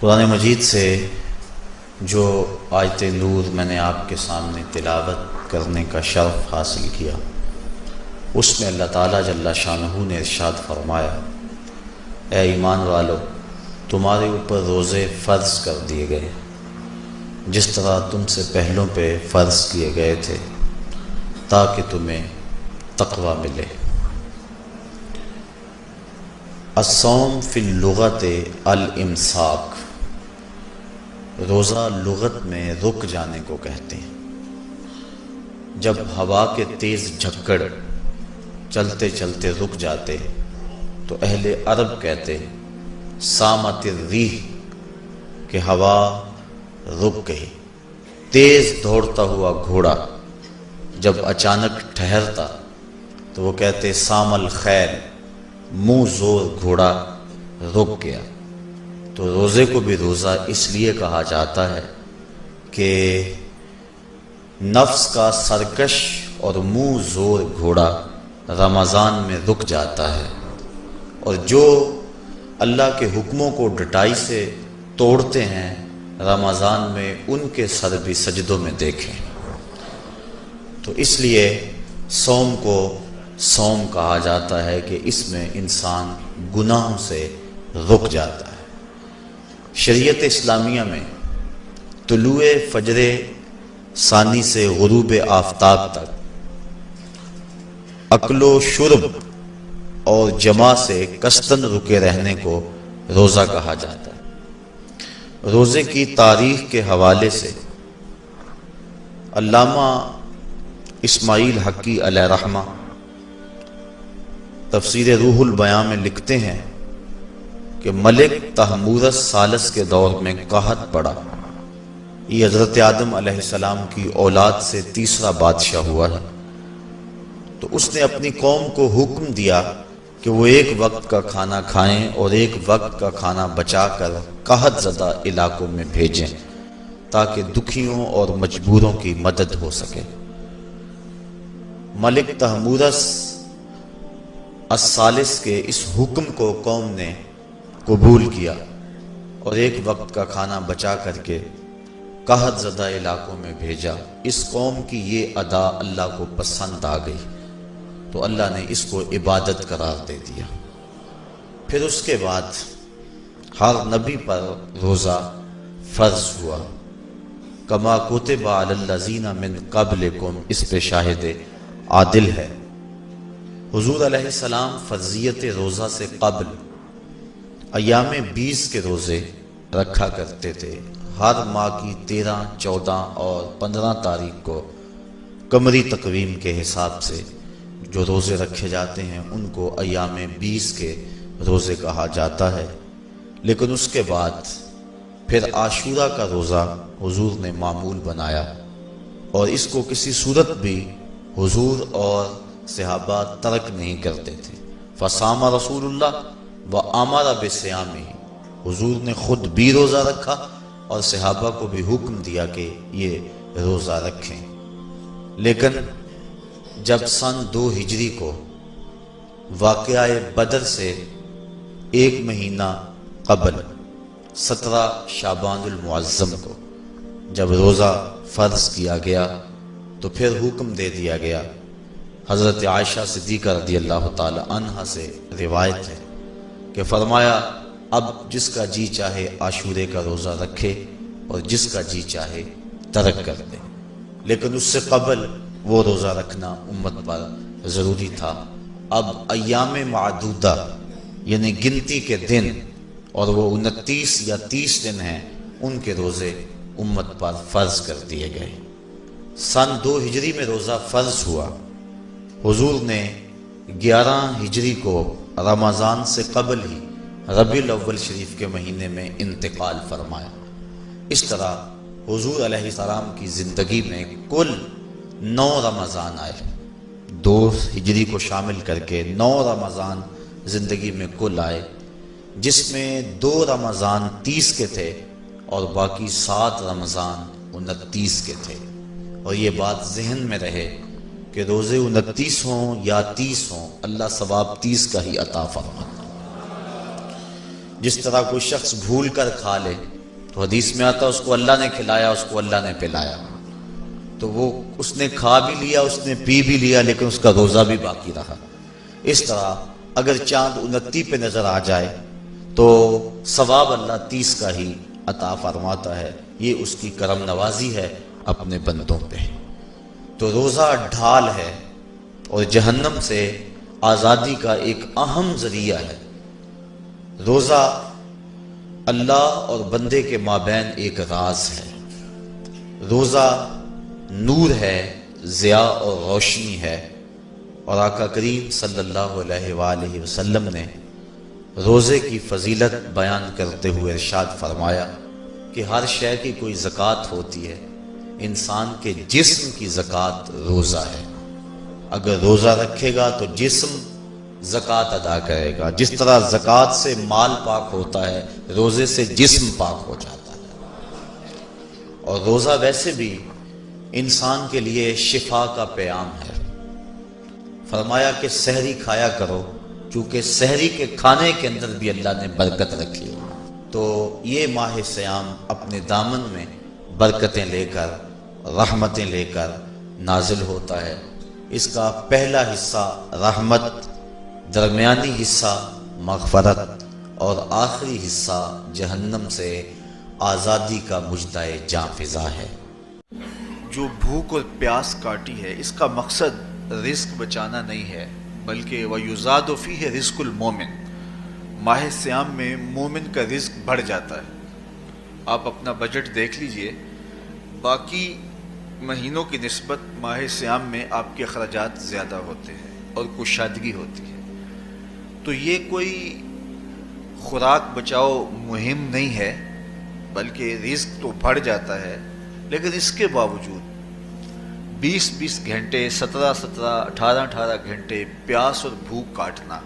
قرآن مجید سے جو آیت نور میں نے آپ کے سامنے تلاوت کرنے کا شرف حاصل کیا، اس میں اللہ تعالیٰ جل شانہ نے ارشاد فرمایا، اے ایمان والو، تمہارے اوپر روزے فرض کر دیے گئے جس طرح تم سے پہلوں پہ فرض کیے گئے تھے تاکہ تمہیں تقوی ملے۔ الصوم فی اللغت الامساک، روزہ لغت میں رک جانے کو کہتے ہیں۔ جب ہوا کے تیز جھکڑ چلتے چلتے رک جاتے تو اہل عرب کہتے سامت الریح، کہ ہوا رک گئی۔ تیز دوڑتا ہوا گھوڑا جب اچانک ٹھہرتا تو وہ کہتے سام الخیل، منہ زور گھوڑا رک گیا۔ تو روزے کو بھی روزہ اس لیے کہا جاتا ہے کہ نفس کا سرکش اور منہ زور گھوڑا رمضان میں رک جاتا ہے، اور جو اللہ کے حکموں کو ڈٹائی سے توڑتے ہیں رمضان میں ان کے سر بھی سجدوں میں دیکھیں۔ تو اس لیے صوم کو صوم کہا جاتا ہے کہ اس میں انسان گناہوں سے رک جاتا ہے۔ شریعت اسلامیہ میں طلوع فجر ثانی سے غروب آفتاب تک اکل و شرب اور جماع سے کثرتاً رکے رہنے کو روزہ کہا جاتا ہے۔ روزے کی تاریخ کے حوالے سے علامہ اسماعیل حقی علیہ رحمہ تفسیر روح البیاں میں لکھتے ہیں کہ ملک تحمورس ثالث کے دور میں قحط پڑا۔ یہ حضرت آدم علیہ السلام کی اولاد سے تیسرا بادشاہ ہوا ہے۔ تو اس نے اپنی قوم کو حکم دیا کہ وہ ایک وقت کا کھانا کھائیں اور ایک وقت کا کھانا بچا کر قحط زدہ علاقوں میں بھیجیں تاکہ دکھیوں اور مجبوروں کی مدد ہو سکے۔ ملک تحمورس الثالث کے اس حکم کو قوم نے قبول کیا اور ایک وقت کا کھانا بچا کر کے قحط زدہ علاقوں میں بھیجا۔ اس قوم کی یہ ادا اللہ کو پسند آ گئی تو اللہ نے اس کو عبادت قرار دے دیا۔ پھر اس کے بعد ہر نبی پر روزہ فرض ہوا۔ کما کتب علی الذین من قبلکم، اس پہ شاہد عادل ہے۔ حضور علیہ السلام فرضیت روزہ سے قبل ایام 20 کے روزے رکھا کرتے تھے۔ ہر ماہ کی 13، 14 اور 15 تاریخ کو قمری تقویم کے حساب سے جو روزے رکھے جاتے ہیں ان کو ایام 20 کے روزے کہا جاتا ہے۔ لیکن اس کے بعد پھر عاشورہ کا روزہ حضور نے معمول بنایا، اور اس کو کسی صورت بھی حضور اور صحابہ ترک نہیں کرتے تھے۔ فصام رسول اللہ وامر بصیامہ، حضور نے خود بھی روزہ رکھا اور صحابہ کو بھی حکم دیا کہ یہ روزہ رکھیں۔ لیکن جب سن 2 ہجری کو واقعہ بدر سے ایک مہینہ قبل 17 شعبان المعظم کو جب روزہ فرض کیا گیا تو پھر حکم دے دیا گیا۔ حضرت عائشہ صدیقہ رضی اللہ تعالی عنہ سے روایت ہے کہ فرمایا، اب جس کا جی چاہے عاشورے کا روزہ رکھے اور جس کا جی چاہے ترک کر دے، لیکن اس سے قبل وہ روزہ رکھنا امت پر ضروری تھا۔ اب ایام معدودہ یعنی گنتی کے دن، اور وہ 29 یا 30 دن ہیں، ان کے روزے امت پر فرض کر دیے گئے۔ سن 2 ہجری میں روزہ فرض ہوا۔ حضور نے 11 ہجری کو رمضان سے قبل ہی ربیع الاول شریف کے مہینے میں انتقال فرمایا۔ اس طرح حضور علیہ السلام کی زندگی میں کل 9 رمضان آئے، 2 ہجری کو شامل کر کے 9 رمضان زندگی میں کل آئے، جس میں 2 رمضان 30 کے تھے اور باقی 7 رمضان 29 کے تھے۔ اور یہ بات ذہن میں رہے کہ روزے 29 ہوں یا 30 ہوں، اللہ ثواب 30 کا ہی عطا فرماتا۔ جس طرح کوئی شخص بھول کر کھا لے تو حدیث میں آتا اس کو اللہ نے کھلایا، اس کو اللہ نے پلایا، تو وہ اس نے کھا بھی لیا، اس نے پی بھی لیا، لیکن اس کا روزہ بھی باقی رہا۔ اس طرح اگر چاند 29 پہ نظر آ جائے تو ثواب اللہ 30 کا ہی عطا فرماتا ہے۔ یہ اس کی کرم نوازی ہے اپنے بندوں پہ۔ تو روزہ ڈھال ہے اور جہنم سے آزادی کا ایک اہم ذریعہ ہے۔ روزہ اللہ اور بندے کے مابین ایک راز ہے۔ روزہ نور ہے، ضیاء اور روشنی ہے، اور آقا کریم صلی اللہ علیہ وآلہ وسلم نے روزے کی فضیلت بیان کرتے ہوئے ارشاد فرمایا کہ ہر شے کی کوئی زکوٰۃ ہوتی ہے، انسان کے جسم کی زکوٰۃ روزہ ہے۔ اگر روزہ رکھے گا تو جسم زکوٰۃ ادا کرے گا، جس طرح زکوٰۃ سے مال پاک ہوتا ہے، روزے سے جسم پاک ہو جاتا ہے۔ اور روزہ ویسے بھی انسان کے لیے شفا کا پیام ہے۔ فرمایا کہ سحری کھایا کرو، چونکہ سحری کے کھانے کے اندر بھی اللہ نے برکت رکھی۔ تو یہ ماہ صیام اپنے دامن میں برکتیں لے کر، رحمتیں لے کر نازل ہوتا ہے۔ اس کا پہلا حصہ رحمت، درمیانی حصہ مغفرت، اور آخری حصہ جہنم سے آزادی کا مژدہ جاں فضا ہے۔ جو بھوک اور پیاس کاٹی ہے، اس کا مقصد رزق بچانا نہیں ہے، بلکہ وَيُزَادُ فِيهِ رِزْقُ الْمُؤْمِنِ، ماہ صیام میں مومن کا رزق بڑھ جاتا ہے۔ آپ اپنا بجٹ دیکھ لیجئے، باقی مہینوں کی نسبت ماہ صیام میں آپ کے اخراجات زیادہ ہوتے ہیں اور کشادگی ہوتی ہے۔ تو یہ کوئی خوراک بچاؤ مہم نہیں ہے، بلکہ رزق تو بڑھ جاتا ہے، لیکن اس کے باوجود 20 گھنٹے، 17 18 گھنٹے پیاس اور بھوک کاٹنا،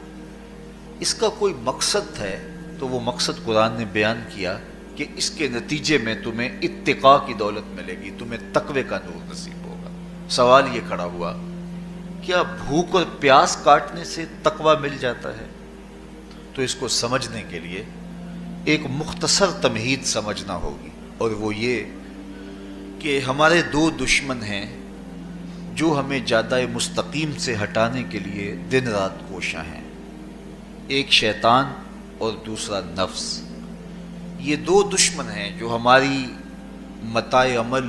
اس کا کوئی مقصد ہے تو وہ مقصد قرآن نے بیان کیا کہ اس کے نتیجے میں تمہیں اتقاء کی دولت ملے گی، تمہیں تقوی کا نور نصیب ہوگا۔ سوال یہ کھڑا ہوا، کیا بھوک اور پیاس کاٹنے سے تقوی مل جاتا ہے؟ تو اس کو سمجھنے کے لیے ایک مختصر تمہید سمجھنا ہوگی، اور وہ یہ کہ ہمارے دو دشمن ہیں جو ہمیں جادہ مستقیم سے ہٹانے کے لیے دن رات کوشاں ہیں، ایک شیطان اور دوسرا نفس۔ یہ دو دشمن ہیں جو ہماری متاع عمل،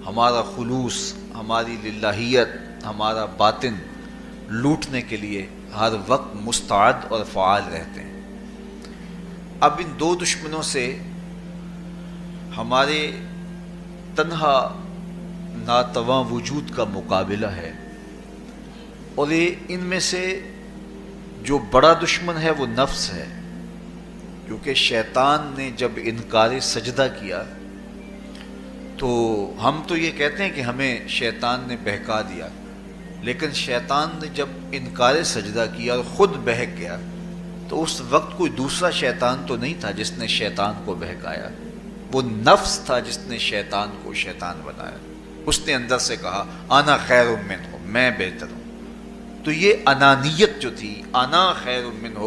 ہمارا خلوص، ہماری للہیت، ہمارا باطن لوٹنے کے لیے ہر وقت مستعد اور فعال رہتے ہیں۔ اب ان دو دشمنوں سے ہمارے تنہا ناتواں وجود کا مقابلہ ہے، اور ان میں سے جو بڑا دشمن ہے وہ نفس ہے، کیونکہ شیطان نے جب انکار سجدہ کیا تو ہم تو یہ کہتے ہیں کہ ہمیں شیطان نے بہکا دیا، لیکن شیطان نے جب انکار سجدہ کیا اور خود بہک گیا تو اس وقت کوئی دوسرا شیطان تو نہیں تھا جس نے شیطان کو بہکایا، وہ نفس تھا جس نے شیطان کو شیطان بنایا۔ اس نے اندر سے کہا انا خیر منہ، میں بہتر ہوں۔ تو یہ انانیت جو تھی، انا خیر منہ،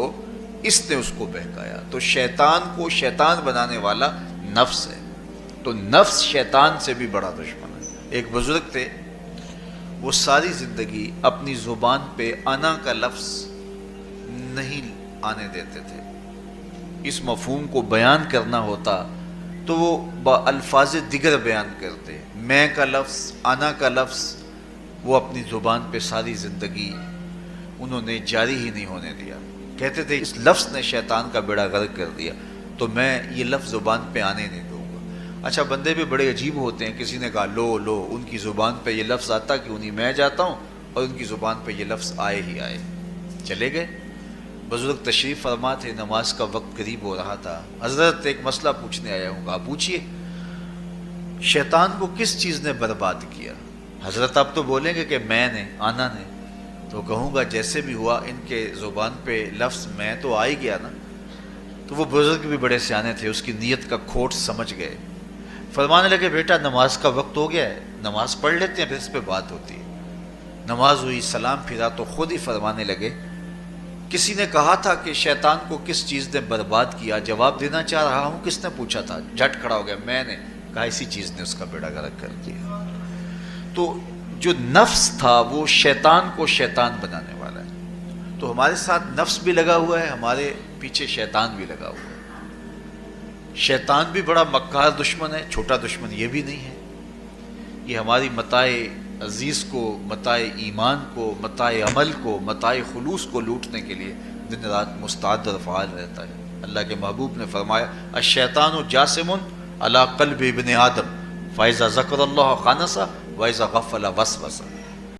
اس نے اس کو بہکایا۔ تو شیطان کو شیطان بنانے والا نفس ہے، تو نفس شیطان سے بھی بڑا دشمن ہے۔ ایک بزرگ تھے، وہ ساری زندگی اپنی زبان پہ انا کا لفظ نہیں آنے دیتے تھے۔ اس مفہوم کو بیان کرنا ہوتا تو وہ با الفاظ دیگر بیان کرتے، میں کا لفظ، انا کا لفظ، وہ اپنی زبان پہ ساری زندگی انہوں نے جاری ہی نہیں ہونے دیا۔ کہتے تھے اس لفظ نے شیطان کا بیڑا غرق کر دیا، تو میں یہ لفظ زبان پہ آنے نہیں دوں گا۔ اچھا، بندے بھی بڑے عجیب ہوتے ہیں، کسی نے کہا لو لو، ان کی زبان پہ یہ لفظ آتا کیوں نہیں، میں جاتا ہوں اور ان کی زبان پہ یہ لفظ آئے ہی آئے۔ چلے گئے، بزرگ تشریف فرما تھے، نماز کا وقت قریب ہو رہا تھا۔ حضرت ایک مسئلہ پوچھنے آیا ہوں، کہا پوچھئے، شیطان کو کس چیز نے برباد کیا؟ حضرت آپ تو بولیں گے کہ میں نے، آنا نے، تو کہوں گا جیسے بھی ہوا ان کے زبان پہ لفظ میں تو آ ہی گیا نا۔ تو وہ بزرگ بھی بڑے سیانے تھے، اس کی نیت کا کھوٹ سمجھ گئے۔ فرمانے لگے بیٹا نماز کا وقت ہو گیا ہے، نماز پڑھ لیتے ہیں پھر اس پہ بات ہوتی ہے۔ نماز ہوئی، سلام پھرا تو خود ہی فرمانے لگے کسی نے کہا تھا کہ شیطان کو کس چیز نے برباد کیا، جواب دینا چاہ رہا ہوں، کس نے پوچھا تھا؟ جھٹ کھڑا ہو گیا، میں نے کہا اسی چیز نے اس کا بیڑا غرق کر دیا۔ تو جو نفس تھا وہ شیطان کو شیطان بنانے والا ہے، تو ہمارے ساتھ نفس بھی لگا ہوا ہے، ہمارے پیچھے شیطان بھی لگا ہوا ہے۔ شیطان بھی بڑا مکار دشمن ہے، چھوٹا دشمن یہ بھی نہیں ہے۔ یہ ہماری متاع عزیز کو، متاع ایمان کو، متاع عمل کو، متاع خلوص کو لوٹنے کے لیے دن رات مستعد اور فعال رہتا ہے۔ اللہ کے محبوب نے فرمایا الشیطان جاسم علی قلب ابن آدم فاذا ذکر اللہ خانسہ واذا غفل وسوسہ۔